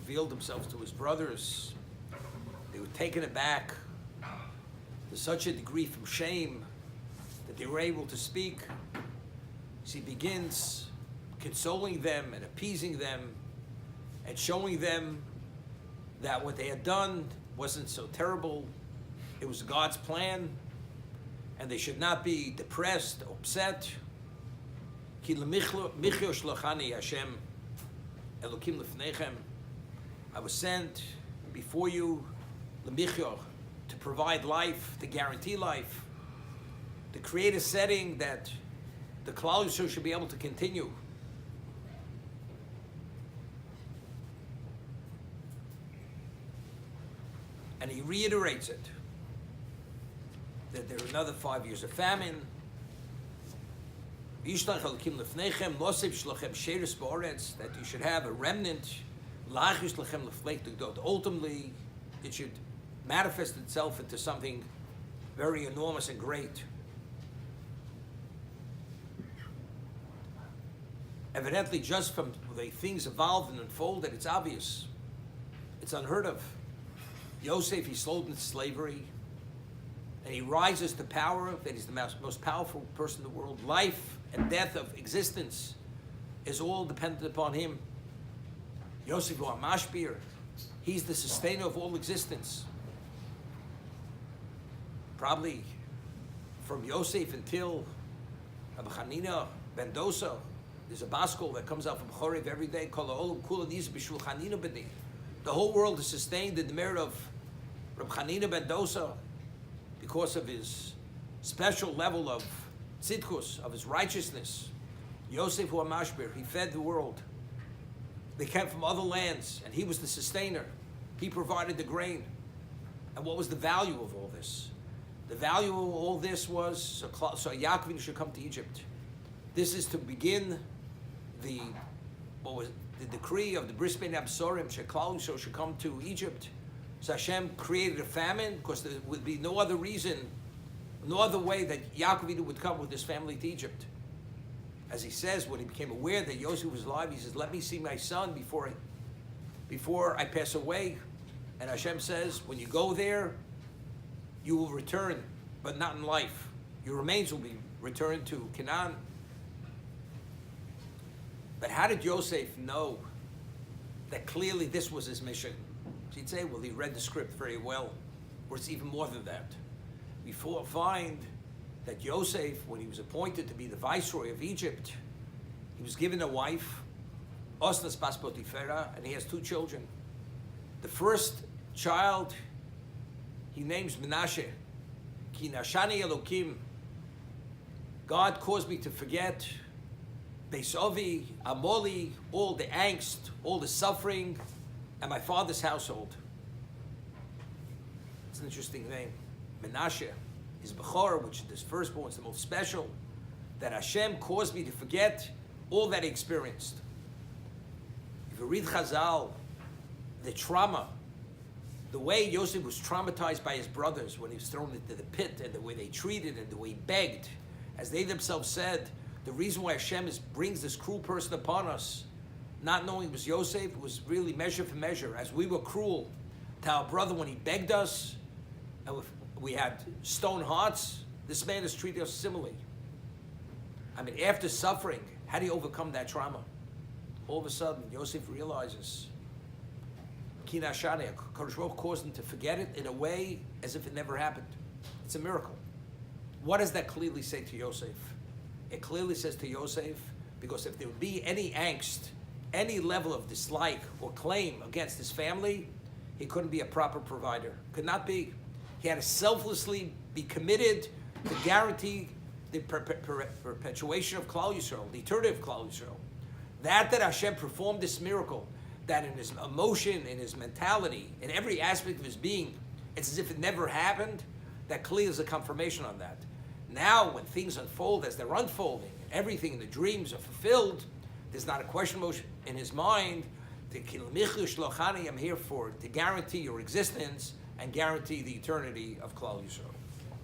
revealed themselves to his brothers. They were taken aback to such a degree from shame that they were able to speak. So he begins consoling them and appeasing them and showing them that what they had done wasn't so terrible. It was God's plan, and they should not be depressed, upset. Ki lemichyo shlachani Hashem Elokim lefnechem. I was sent before you, lemichyo, to provide life, to guarantee life, to create a setting that the Klal Yisrael should be able to continue. And he reiterates it, that there are another 5 years of famine. That you should have a remnant. Ultimately, it should manifest itself into something very enormous and great. Evidently, just from the way things evolved and unfolded, it's obvious. It's unheard of. Yosef, he's sold into slavery, and he rises to power, that he's the most powerful person in the world. Life and death of existence is all dependent upon him. Yosef hu mashbir, he's the sustainer of all existence. Probably from Yosef until Rabbi Chanina ben Dosa, there's a baskol that comes out from Chorev every day, the whole world is sustained in the merit of Rabbi Chanina ben Dosa because of his special level of tzidkus, of his righteousness. Yosef hu mashbir, he fed the world. They came from other lands, and he was the sustainer. He provided the grain. And what was the value of all this? The value of all this was so Yaakov should come to Egypt. This is to begin the decree of the Bris Bein Absorim, Klal Yisrael should come to Egypt. So Hashem created a famine because there would be no other reason, no other way that Yaakov would come with his family to Egypt. As he says, when he became aware that Yosef was alive, he says, let me see my son before I pass away. And Hashem says, when you go there, you will return, but not in life. Your remains will be returned to Canaan. But how did Yosef know that clearly this was his mission? So you'd say, well, he read the script very well, or it's even more than that. We find that Yosef, when he was appointed to be the viceroy of Egypt, he was given a wife, Osnas Bas Potifera, and he has 2 children. The first child, he names Menashe, Ki Nashani Elokim. God caused me to forget Beisovi, Amoli, all the angst, all the suffering, and my father's household. It's an interesting name. Menashe, his Bechor, which is his firstborn, is the most special, that Hashem caused me to forget all that he experienced. If you read Chazal, the trauma, the way Yosef was traumatized by his brothers when he was thrown into the pit, and the way they treated and the way he begged, as they themselves said, the reason why Hashem brings this cruel person upon us, not knowing it was Yosef, was really measure for measure. As we were cruel to our brother when he begged us, and we had stone hearts, this man has treated us similarly. I mean, after suffering, how do you overcome that trauma? All of a sudden, Yosef realizes, Kina Shane, Kadosh Baruch caused him to forget it in a way as if it never happened. It's a miracle. What does that clearly say to Yosef? It clearly says to Yosef, because if there would be any angst, any level of dislike or claim against his family, he couldn't be a proper provider. Could not be. He had to selflessly be committed to guarantee the perpetuation of Klal Yisrael, the eternity of Klal Yisrael. That Hashem performed this miracle, that in his emotion, in his mentality, in every aspect of his being, it's as if it never happened, that clearly is a confirmation on that. Now, when things unfold as they're unfolding, everything in the dreams are fulfilled, there's not a question in his mind, I'm here to guarantee your existence and guarantee the eternity of Klal Yisrael.